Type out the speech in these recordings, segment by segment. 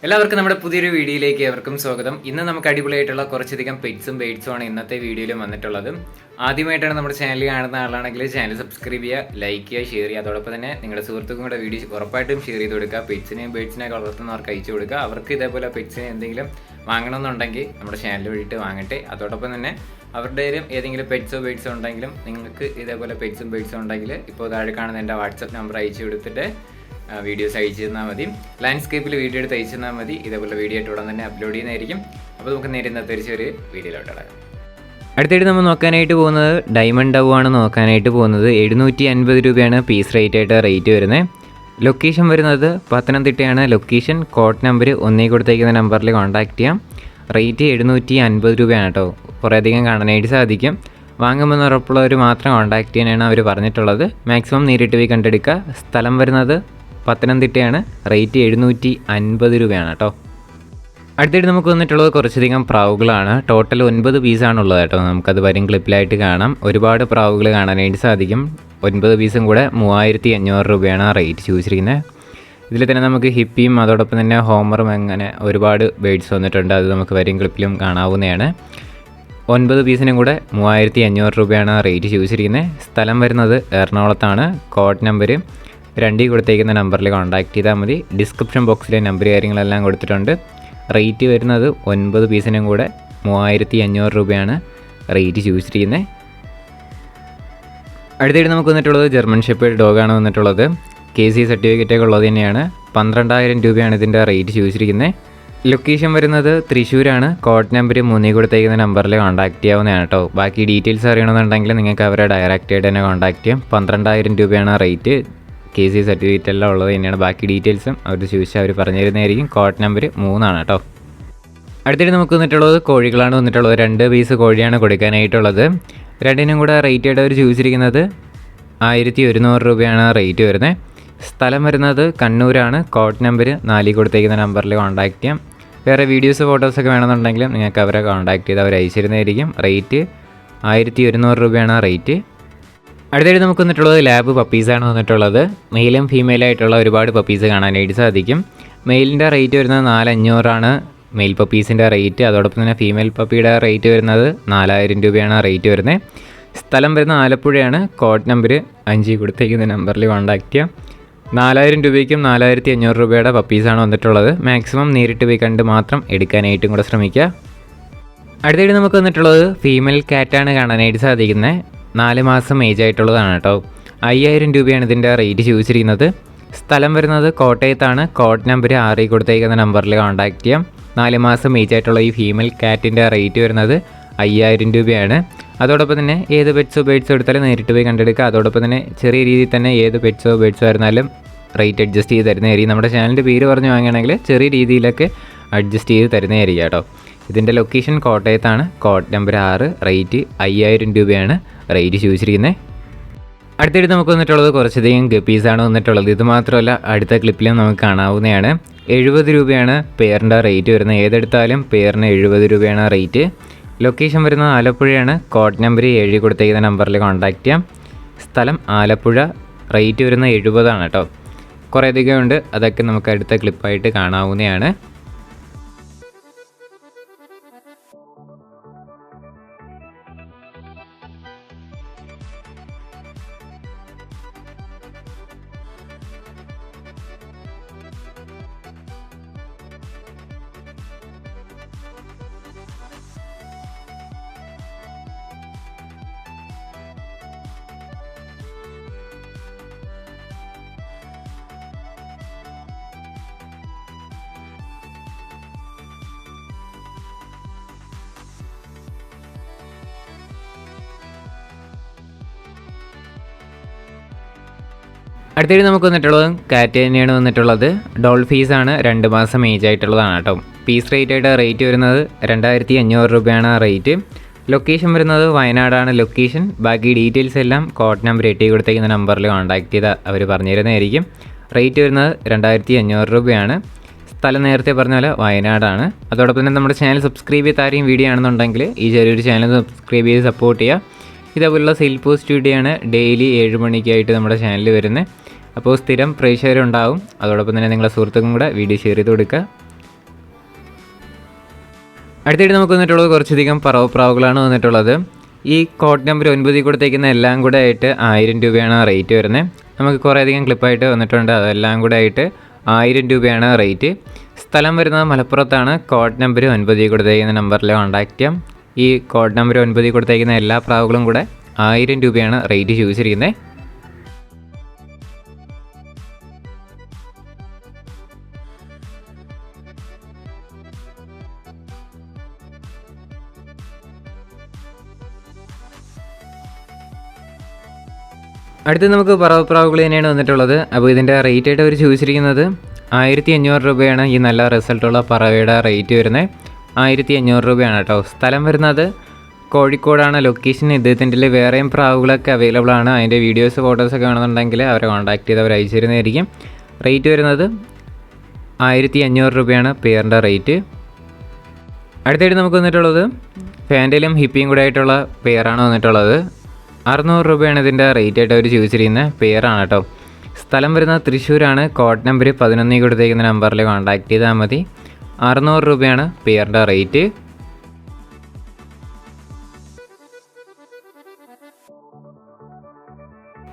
എല്ലാവർക്കും നമ്മുടെ പുതിയൊരു വീഡിയോയിലേക്ക് ഏവർക്കും സ്വാഗതം. ഇന്ന് നമുക്ക് അടിപൊളിയായിട്ടുള്ള കുറച്ചധികം പെറ്റ്സും ബേഡ്സും ആണ് ഇന്നത്തെ വീഡിയോയിൽ വന്നിട്ടുള്ളത്. ആദ്യമായിട്ടാണ് നമ്മുടെ ചാനൽ കാണുന്ന ആളാണെങ്കിൽ ചാനൽ സബ്സ്ക്രൈബ് ചെയ്യുക, ലൈക്ക് ചെയ്യുക, ഷെയർ ചെയ്യുക. അതോടൊപ്പം തന്നെ നിങ്ങളുടെ സുഹൃത്തുക്കളും കൂടെ വീഡിയോ ഉറപ്പായിട്ടും ഷെയർ ചെയ്ത് കൊടുക്കുക. പെറ്റ്സിനെയും ബേഡ്സിനെയൊക്കെ വളർത്തുന്നവർക്ക് അയച്ചു കൊടുക്കുക. അവർക്ക് ഇതേപോലെ പെറ്റ്സിനെ എന്തെങ്കിലും വാങ്ങണമെന്നുണ്ടെങ്കിൽ നമ്മുടെ ചാനൽ വഴിയിട്ട് വാങ്ങട്ടെ. അതോടൊപ്പം തന്നെ അവരുടെ ഏതെങ്കിലും പെറ്റ്സോ ബേഡ്സോ ഉണ്ടെങ്കിലും നിങ്ങൾക്ക് ഇതേപോലെ പെറ്റ്സും ബേഡ്സും ഉണ്ടെങ്കിൽ ഇപ്പോൾ താഴെ കാണുന്ന എൻ്റെ വാട്സപ്പ് നമ്പർ അയച്ചു കൊടുത്തിട്ട് വീഡിയോസ് അയച്ചു തന്നാൽ മതി. ലാൻഡ്സ്കേപ്പിൽ വീഡിയോ എടുത്ത് അയച്ചു തന്നാൽ മതി. ഇതേപോലെ വീഡിയോ ആയിട്ട് ഉടൻ തന്നെ അപ്ലോഡ് ചെയ്യുന്നതായിരിക്കും. അപ്പോൾ നമുക്ക് നേരെ ഇന്നത്തെ ഒരു വീഡിയോയിലോട്ട് ഇടാം. അടുത്തായിട്ട് നമ്മൾ നോക്കാനായിട്ട് പോകുന്നത് ഡയമണ്ട് ഡവ് ആണ് നോക്കാനായിട്ട് പോകുന്നത്. 750 രൂപയാണ് പീസ് റേറ്റ് വരുന്നത്. ലൊക്കേഷൻ വരുന്നത് പത്തനംതിട്ടയാണ്. ലൊക്കേഷൻ കോഡ് നമ്പർ ഒന്നേ കൊടുത്തേക്കുന്ന നമ്പറിൽ കോൺടാക്ട് ചെയ്യാം. റേറ്റ് 750 രൂപയാണ് കേട്ടോ. കുറേയധികം കാണാനായിട്ട് സാധിക്കും. വാങ്ങുമെന്ന് ഉറപ്പുള്ളവർ മാത്രം കോൺടാക്ട് ചെയ്യാനാണ് അവർ പറഞ്ഞിട്ടുള്ളത്. മാക്സിമം നേരിട്ട് പോയി കണ്ടെടുക്കുക. സ്ഥലം വരുന്നത് പത്തനംതിട്ടയാണ്. റേറ്റ് 750 രൂപയാണ് കേട്ടോ. അടുത്തായിട്ട് നമുക്ക് വന്നിട്ടുള്ളത് കുറച്ചധികം പ്രാവുകളാണ്. ടോട്ടൽ 9 പീസാണുള്ളത് കേട്ടോ. നമുക്കത് വരും ക്ലിപ്പിലായിട്ട് കാണാം. ഒരുപാട് പ്രാവുകൾ കാണാനായിട്ട് സാധിക്കും. 9 പീസും കൂടെ 3500 രൂപയാണ് റേറ്റ് ചോദിച്ചിരിക്കുന്നത്. ഇതിൽ തന്നെ നമുക്ക് ഹിപ്പിയും അതോടൊപ്പം തന്നെ ഹോമറും അങ്ങനെ ഒരുപാട് ബേഡ്സ് വന്നിട്ടുണ്ട്. അത് നമുക്ക് വരും ക്ലിപ്പിലും കാണാവുന്നതാണ്. 9 പീസിനും കൂടെ 3500 രൂപയാണ് റേറ്റ് ചോദിച്ചിരിക്കുന്നത്. സ്ഥലം വരുന്നത് എറണാകുളത്താണ്. കോഡ് നമ്പർ 2 കൊടുത്തേക്കുന്ന നമ്പറിൽ കോൺടാക്ട് ചെയ്താൽ മതി. ഡിസ്ക്രിപ്ഷൻ ബോക്സിലെ നമ്പർ കാര്യങ്ങളെല്ലാം കൊടുത്തിട്ടുണ്ട്. റേറ്റ് വരുന്നത് 9 പീസിനും കൂടെ 3500 രൂപയാണ് റേറ്റ് ചോദിച്ചിരിക്കുന്നത്. അടുത്തായിട്ട് നമുക്ക് വന്നിട്ടുള്ളത് ജർമ്മൻ ഷെപ്പേർഡ് ഡോഗാണ് വന്നിട്ടുള്ളത്. KC സർട്ടിഫിക്കറ്റൊക്കെ ഉള്ളത് തന്നെയാണ്. 12000 രൂപയാണ് ഇതിൻ്റെ റേറ്റ് ചോദിച്ചിരിക്കുന്നത്. ലൊക്കേഷൻ വരുന്നത് തൃശ്ശൂരാണ്. കോഡ് നമ്പർ 3 കൊടുത്തേക്കുന്ന നമ്പറിൽ കോൺടാക്ട് ചെയ്യാവുന്നതാണ് കേട്ടോ. ബാക്കി ഡീറ്റെയിൽസ് അറിയണമെന്നുണ്ടെങ്കിൽ നിങ്ങൾക്ക് അവരെ ഡയറക്റ്റ് ആയിട്ട് തന്നെ കോൺടാക്ട് ചെയ്യാം. 12000 രൂപയാണ് റേറ്റ്. KC സർട്ടിഫിക്കറ്റ് എല്ലാം ഉള്ളത് തന്നെയാണ്. ബാക്കി ഡീറ്റെയിൽസും അവർ ചോദിച്ചാൽ അവർ പറഞ്ഞു തരുന്നതായിരിക്കും. കോഡ് നമ്പർ 3 ആണ് കേട്ടോ. അടുത്തിട്ട് നമുക്ക് വന്നിട്ടുള്ളത് കോഴികളാണ് വന്നിട്ടുള്ളത്. 2 പീസ് കോഴിയാണ് കൊടുക്കാനായിട്ടുള്ളത്. രണ്ടിനും കൂടെ റേറ്റ് ആയിട്ട് അവർ ചോദിച്ചിരിക്കുന്നത് 1100 രൂപയാണ് റേറ്റ് വരുന്നത്. സ്ഥലം വരുന്നത് കണ്ണൂരാണ്. കോഡ് നമ്പർ 4 കൊടുത്തേക്കുന്ന നമ്പറിൽ കോൺടാക്ട് ചെയ്യാം. വേറെ വീഡിയോസ് ഫോട്ടോസൊക്കെ വേണമെന്നുണ്ടെങ്കിലും നിങ്ങൾക്ക് അവരെ കോൺടാക്ട് ചെയ്ത് അവർ അയച്ചിരുന്നതായിരിക്കും. റേറ്റ് 1100 രൂപയാണ് റേറ്റ്. അടുത്തായിട്ട് നമുക്ക് വന്നിട്ടുള്ളത് ലാബ് പപ്പീസാണ് വന്നിട്ടുള്ളത്. മെയിലും ഫീമെയിലായിട്ടുള്ള ഒരുപാട് പപ്പീസ് കാണാനായിട്ട് സാധിക്കും. മെയിലിൻ്റെ റേറ്റ് വരുന്നത് 4500 മെയിൽ പപ്പീസിൻ്റെ റേറ്റ്. അതോടൊപ്പം തന്നെ ഫീമെയിൽ പപ്പിയുടെ റേറ്റ് വരുന്നത് 4000 രൂപയാണ് റേറ്റ് വരുന്നത്. സ്ഥലം വരുന്നത് ആലപ്പുഴയാണ്. കോഡ് നമ്പർ 5 കൊടുത്തേക്കുന്ന നമ്പറിൽ കോൺടാക്ട് ചെയ്യാം. 4000 രൂപയ്ക്കും 4500 രൂപയുടെ പപ്പീസാണ് വന്നിട്ടുള്ളത്. മാക്സിമം നേരിട്ട് പോയി കണ്ട് മാത്രം എടുക്കാനായിട്ടും കൂടെ ശ്രമിക്കുക. അടുത്തായിട്ട് നമുക്ക് വന്നിട്ടുള്ളത് ഫീമെയിൽ കാറ്റാണ് കാണാനായിട്ട് സാധിക്കുന്നത്. 4 മാസം ഏജ് ആയിട്ടുള്ളതാണ് കേട്ടോ. 5000 രൂപയാണ് ഇതിൻ്റെ റേറ്റ് ചോദിച്ചിരിക്കുന്നത്. സ്ഥലം വരുന്നത് കോട്ടയത്താണ്. കോഡ് നമ്പർ 6 കൊടുത്തേക്കുന്ന നമ്പറിൽ കോൺടാക്ട് ചെയ്യാം. 4 മാസം ഏജ് ആയിട്ടുള്ള ഈ ഫീമെയിൽ കാറ്റിൻ്റെ റേറ്റ് വരുന്നത് 5000 രൂപയാണ്. അതോടൊപ്പം തന്നെ ഏത് പെറ്റ്സോ ബേഡ്സോ എടുത്താലും നേരിട്ട് പോയി കണ്ടെടുക്കുക. അതോടൊപ്പം തന്നെ ചെറിയ രീതിയിൽ തന്നെ ഏത് പെറ്റ്സോ ബേഡ്സോ ആയിരുന്നാലും റേറ്റ് അഡ്ജസ്റ്റ് ചെയ്ത് തരുന്നതായിരിക്കും. നമ്മുടെ ചാനലിൻ്റെ പേര് പറഞ്ഞ് വാങ്ങുകയാണെങ്കിൽ ചെറിയ രീതിയിലൊക്കെ അഡ്ജസ്റ്റ് ചെയ്ത് തരുന്നതായിരിക്കും കേട്ടോ. ഇതിൻ്റെ ലൊക്കേഷൻ കോട്ടയത്താണ്. കോഡ് നമ്പർ 6 റേറ്റ് 5000 രൂപയാണ് റേറ്റ് ചോദിച്ചിരിക്കുന്നത്. അടുത്തായിട്ട് നമുക്ക് വന്നിട്ടുള്ളത് കുറച്ചധികം ഗപ്പീസാണ് വന്നിട്ടുള്ളത്. ഇത് മാത്രമല്ല അടുത്ത ക്ലിപ്പിലും നമുക്ക് കാണാവുന്നതാണ്. 70 രൂപയാണ് പെയറിൻ്റെ റേറ്റ് വരുന്നത്. ഏതെടുത്താലും പെയറിന് 70 രൂപയാണ് റേറ്റ്. ലൊക്കേഷൻ വരുന്നത് ആലപ്പുഴയാണ്. കോഡ് നമ്പർ 7 കൊടുത്തേക്കുന്ന നമ്പറിൽ കോൺടാക്ട് ചെയ്യാം. സ്ഥലം ആലപ്പുഴ. റേറ്റ് വരുന്നത് 70 കേട്ടോ. കുറേയധികം ഉണ്ട്. അതൊക്കെ നമുക്ക് അടുത്ത ക്ലിപ്പായിട്ട് കാണാവുന്നതാണ്. അടുത്തായിട്ട് നമുക്ക് വന്നിട്ടുള്ളത് കാറ്റ് തന്നെയാണ് വന്നിട്ടുള്ളത്. ഡോൾഫീസാണ്. 2 മാസം ഏജ് ആയിട്ടുള്ളതാണ് കേട്ടോ. പീസ് റേറ്റ് വരുന്നത് 2500 രൂപയാണ് റേറ്റ്. ലൊക്കേഷൻ വരുന്നത് വയനാടാണ് ലൊക്കേഷൻ. ബാക്കി ഡീറ്റെയിൽസ് എല്ലാം കോഡ് നമ്പർ 8 കൊടുത്തേക്കുന്ന നമ്പറിൽ കോൺടാക്ട് ചെയ്താൽ അവർ പറഞ്ഞു തരുന്നതായിരിക്കും. റേറ്റ് വരുന്നത് 2500 രൂപയാണ്. സ്ഥലം നേരത്തെ പറഞ്ഞ പോലെ വയനാടാണ്. അതോടൊപ്പം തന്നെ നമ്മുടെ ചാനൽ സബ്സ്ക്രൈബ് ചെയ്ത് ആരെയും വീഡിയോ ആണെന്നുണ്ടെങ്കിൽ ഈ ചെറിയൊരു ചാനൽ സബ്സ്ക്രൈബ് ചെയ്ത് സപ്പോർട്ട് ചെയ്യുക. ഇതേപോലുള്ള സെയിൽ പോസ്റ്റ് വീഡിയോ ആണ് ഡെയിലി 7 മണിക്കായിട്ട് നമ്മുടെ ചാനലിൽ വരുന്നത്. അപ്പോൾ സ്ഥിരം പ്രേക്ഷകരുണ്ടാവും. അതോടൊപ്പം തന്നെ നിങ്ങളുടെ സുഹൃത്തുക്കളും കൂടെ വീഡിയോ ഷെയർ ചെയ്ത് കൊടുക്കുക. അടുത്തായിട്ട് നമുക്ക് വന്നിട്ടുള്ളത് കുറച്ചധികം പറവപ്രാവുകളാണ് വന്നിട്ടുള്ളത്. ഈ കോഡ് നമ്പർ 9 കൊടുത്തേക്കുന്ന എല്ലാം കൂടെ ആയിട്ട് 1000 രൂപയാണ് റേറ്റ് വരുന്നത്. നമുക്ക് കുറേയധികം ക്ലിപ്പായിട്ട് വന്നിട്ടുണ്ട്. അതെല്ലാം കൂടെ ആയിട്ട് 1000 രൂപയാണ് റേറ്റ്. സ്ഥലം വരുന്നത് മലപ്പുറത്താണ്. കോഡ് നമ്പർ 9 കൊടുത്തേക്കുന്ന നമ്പറിൽ കോൺടാക്റ്റ് ചെയ്യാം. ഈ കോഡ് നമ്പർ 9 കൊടുത്തേക്കുന്ന എല്ലാ പ്രാവുകളും കൂടെ 1000 രൂപയാണ് റേറ്റ് ചോദിച്ചിരിക്കുന്നത്. അടുത്ത് നമുക്ക് പറവപ്രാവുകൾ തന്നെയാണ് വന്നിട്ടുള്ളത്. അപ്പോൾ ഇതിൻ്റെ റേറ്റ് ആയിട്ട് അവർ ചോദിച്ചിരിക്കുന്നത് 1500 രൂപയാണ്. ഈ നല്ല റിസൾട്ടുള്ള പറവയുടെ റേറ്റ് വരുന്നത് 1500 രൂപയാണ് കേട്ടോ. സ്ഥലം വരുന്നത് കോഴിക്കോടാണ്. ലൊക്കേഷൻ ഇദ്ദേഹത്തിൻ്റെ വേറെയും പ്രാവുകളൊക്കെ അവൈലബിൾ ആണ്. അതിൻ്റെ വീഡിയോസ് ഫോട്ടോസൊക്കെ വേണമെന്നുണ്ടെങ്കിൽ അവരെ കോൺടാക്ട് ചെയ്ത് അവർ അയച്ചു തരുന്നതായിരിക്കും. റേറ്റ് വരുന്നത് 1500 രൂപയാണ് പെയറിൻ്റെ റേറ്റ്. അടുത്തായിട്ട് നമുക്ക് വന്നിട്ടുള്ളത് ഫാൻറ്റയിലും ഹിപ്പിയും കൂടെ ആയിട്ടുള്ള പെയറാണ് വന്നിട്ടുള്ളത്. 600 രൂപയാണ് ഇതിൻ്റെ റേറ്റ് ആയിട്ട് അവർ ചോദിച്ചിരിക്കുന്ന പെയറാണ് കേട്ടോ. സ്ഥലം വരുന്നത് തൃശ്ശൂരാണ്. കോഡ് നമ്പർ 11 കൊടുത്തേക്കുന്ന നമ്പറിൽ കോൺടാക്ട് ചെയ്താൽ മതി. 600 രൂപയാണ് പെയറിൻ്റെ റേറ്റ്.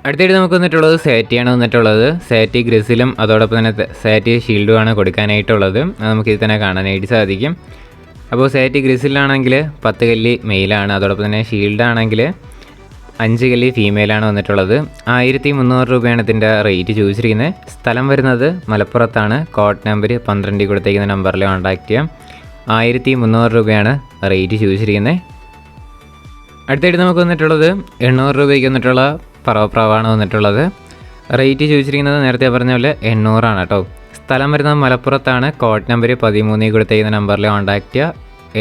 അടുത്തായിട്ട് നമുക്ക് വന്നിട്ടുള്ളത് സാറ്റിയാണ് വന്നിട്ടുള്ളത്. സാറ്റി ഗ്രിസിലും അതോടൊപ്പം തന്നെ സാറ്റി ഷീൽഡുമാണ് കൊടുക്കാനായിട്ടുള്ളത്. അത് നമുക്ക് ഇത് തന്നെ കാണാനായിട്ട് സാധിക്കും. അപ്പോൾ സാറ്റി ഗ്രിസിലാണെങ്കിൽ 10 കല്ലി മെയിലാണ്. അതോടൊപ്പം തന്നെ ഷീൽഡാണെങ്കിൽ 5 കല്ലി ഫീമെയിലാണ് വന്നിട്ടുള്ളത്. 1300 രൂപയാണ് ഇതിൻ്റെ റേറ്റ് ചോദിച്ചിരിക്കുന്നത്. സ്ഥലം വരുന്നത് മലപ്പുറത്താണ്. കോഡ് നമ്പർ 12 കൊടുത്തേക്കുന്ന നമ്പറിൽ കോൺടാക്ട് ചെയ്യാം. 1300 രൂപയാണ് റേറ്റ് ചോദിച്ചിരിക്കുന്നത്. അടുത്തായിട്ട് നമുക്ക് വന്നിട്ടുള്ളത് 800 രൂപയ്ക്ക് വന്നിട്ടുള്ള പറവപ്രാവാണ് വന്നിട്ടുള്ളത്. റേറ്റ് ചോദിച്ചിരിക്കുന്നത് നേരത്തെ പറഞ്ഞ പോലെ 800 ആണ് കേട്ടോ. സ്ഥലം വരുന്നത് മലപ്പുറത്താണ്. കോഡ് നമ്പർ 13 കൊടുത്തേക്കുന്ന നമ്പറിൽ കോൺടാക്ട് ചെയ്യുക.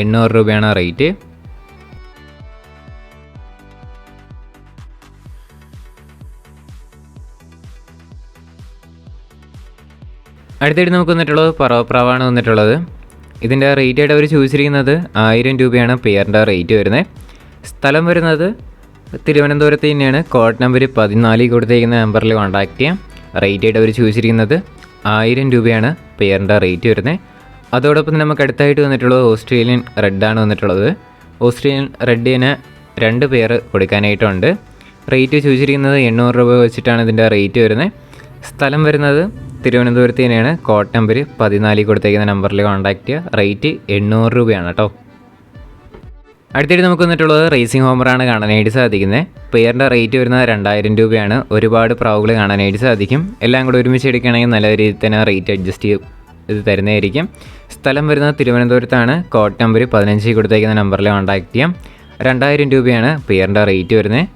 800 രൂപയാണ് റേറ്റ്. അടുത്തായിട്ട് നമുക്ക് വന്നിട്ടുള്ളത് പറവപ്രാവാണ് വന്നിട്ടുള്ളത്. ഇതിൻ്റെ റേറ്റ് ആയിട്ട് അവർ ചോദിച്ചിരിക്കുന്നത് 1000 രൂപയാണ് പെയറിൻ്റെ റേറ്റ് വരുന്നത്. സ്ഥലം വരുന്നത് തിരുവനന്തപുരത്ത് തന്നെയാണ്. കോഡ് നമ്പർ 14 കൊടുത്തേക്കുന്ന നമ്പറിൽ കോൺടാക്ട് ചെയ്യാം. റേറ്റ് ആയിട്ട് അവർ ചോദിച്ചിരിക്കുന്നത് 1000 രൂപയാണ് പെയറിൻ്റെ റേറ്റ് വരുന്നത്. അതോടൊപ്പം തന്നെ നമുക്ക് അടുത്തായിട്ട് വന്നിട്ടുള്ളത് ഓസ്ട്രേലിയൻ റെഡാണ് വന്നിട്ടുള്ളത്. ഓസ്ട്രേലിയൻ റെഡിന് 2 പെയർ കൊടുക്കാനായിട്ടുണ്ട്. റേറ്റ് ചോദിച്ചിരിക്കുന്നത് 800 രൂപ വെച്ചിട്ടാണ് ഇതിൻ്റെ റേറ്റ് വരുന്നത്. സ്ഥലം വരുന്നത് തിരുവനന്തപുരത്ത് തന്നെയാണ്. കോഡ് നമ്പർ 14 കൊടുത്തേക്കുന്ന നമ്പറിൽ കോൺടാക്ട് ചെയ്യുക. റേറ്റ് 800 രൂപയാണ് കേട്ടോ. അടുത്തായിട്ട് നമുക്ക് വന്നിട്ടുള്ളത് റേസിംഗ് ഹോമറാണ് കാണാനായിട്ട് സാധിക്കുന്നത്. പെയറിൻ്റെ റേറ്റ് വരുന്നത് 2000 രൂപയാണ്. ഒരുപാട് പ്രാവുകൾ കാണാനായിട്ട് സാധിക്കും. എല്ലാം കൂടെ ഒരുമിച്ച് എടുക്കുകയാണെങ്കിൽ നല്ല രീതിയിൽ തന്നെ റേറ്റ് അഡ്ജസ്റ്റ് ചെയ്ത് തരുന്നതായിരിക്കും. സ്ഥലം വരുന്നത് തിരുവനന്തപുരത്താണ്. കോഡ് നമ്പർ 15 കൊടുത്തേക്കുന്ന നമ്പറിൽ കോൺടാക്ട് ചെയ്യാം. 2000 രൂപയാണ് പെയറിൻ്റെ റേറ്റ് വരുന്നത്.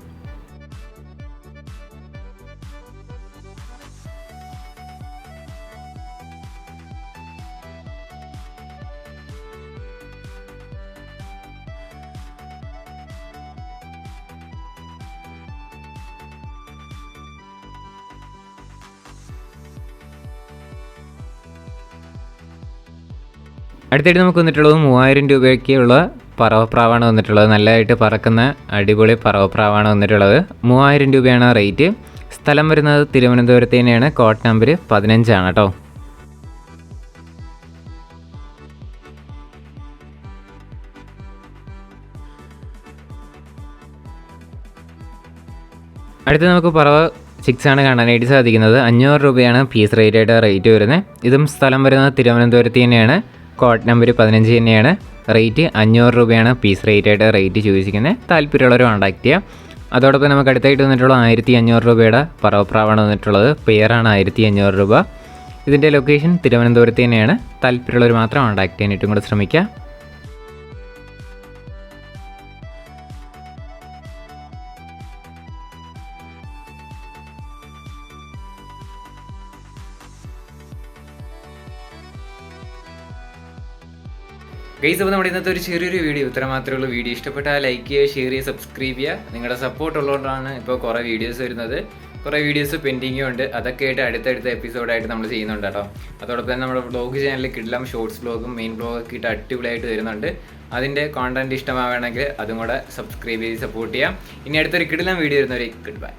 അടുത്തായിട്ട് നമുക്ക് വന്നിട്ടുള്ളത് 3000 രൂപയ്ക്കുള്ള പറവപ്രാവാണ് വന്നിട്ടുള്ളത്. നല്ലതായിട്ട് പറക്കുന്ന അടിപൊളി പറവപ്രാവാണ് വന്നിട്ടുള്ളത്. 3000 രൂപയാണ് റേറ്റ്. സ്ഥലം വരുന്നത് തിരുവനന്തപുരത്ത് തന്നെയാണ്. കോഡ് നമ്പർ 15 ആണ് കേട്ടോ. അടുത്ത് നമുക്ക് പറവ 6 ആണ് കാണാനായിട്ട് സാധിക്കുന്നത്. 500 രൂപയാണ് പീസ് റേറ്റായിട്ട് റേറ്റ് വരുന്നത്. ഇതും സ്ഥലം വരുന്നത് തിരുവനന്തപുരത്ത് തന്നെയാണ്. കോഡ് നമ്പർ 15 തന്നെയാണ്. റേറ്റ് 500 രൂപയാണ് പീസ് റേറ്റായിട്ട് റേറ്റ് ചോദിച്ചിരിക്കുന്നത്. താല്പര്യമുള്ളവർ കോൺടാക്ട് ചെയ്യാം. അതോടൊപ്പം നമുക്ക് അടുത്തായിട്ട് വന്നിട്ടുള്ള 1500 രൂപയുടെ പറവപ്രാവാണ് വന്നിട്ടുള്ളത്. പെയറാണ് 1500 രൂപ. ഇതിൻ്റെ ലൊക്കേഷൻ തിരുവനന്തപുരത്ത് തന്നെയാണ്. താല്പര്യമുള്ളവർ മാത്രം കോൺടാക്ട് ചെയ്യാനായിട്ടും കൂടെ ശ്രമിക്കുക. ഗൈസ്, അപ്പോൾ നമ്മുടെ ഇന്നത്തെ ഒരു ചെറിയൊരു വീഡിയോ ഇത്ര മാത്രമേ ഉള്ളൂ. വീഡിയോ ഇഷ്ടപ്പെട്ടാൽ ലൈക്ക് ചെയ്യുക, ഷെയർ ചെയ്യുക, സബ്സ്ക്രൈബ് ചെയ്യുക. നിങ്ങളുടെ സപ്പോർട്ട് ഉള്ളതുകൊണ്ടാണ് ഇപ്പോൾ കുറേ വീഡിയോസ് വരുന്നത്. കുറേ വീഡിയോസ് പെൻഡിങ്ങും ഉണ്ട്. അതൊക്കെ ആയിട്ട് അടുത്തടുത്ത എപ്പിസോഡായിട്ട് നമ്മൾ ചെയ്യുന്നുണ്ട് കേട്ടോ. അതോടൊപ്പം തന്നെ നമ്മുടെ വ്ളോഗ് ചാനലിൽ കിഡ്ലം ഷോർട്സ് വ്ളോഗും മെയിൻ വ്ളോഗൊക്കെ ഇട്ട് അടിപൊളിയായിട്ട് വരുന്നുണ്ട്. അതിൻ്റെ കോണ്ടന്റ് ഇഷ്ടമാവുകയാണെങ്കിൽ അതും കൂടെ സബ്സ്ക്രൈബ് ചെയ്ത് സപ്പോർട്ട് ചെയ്യാം. ഇനി അടുത്തൊരു കിഡ്ലം വീഡിയോ വരുന്നവരെ ഗുഡ് ബൈ.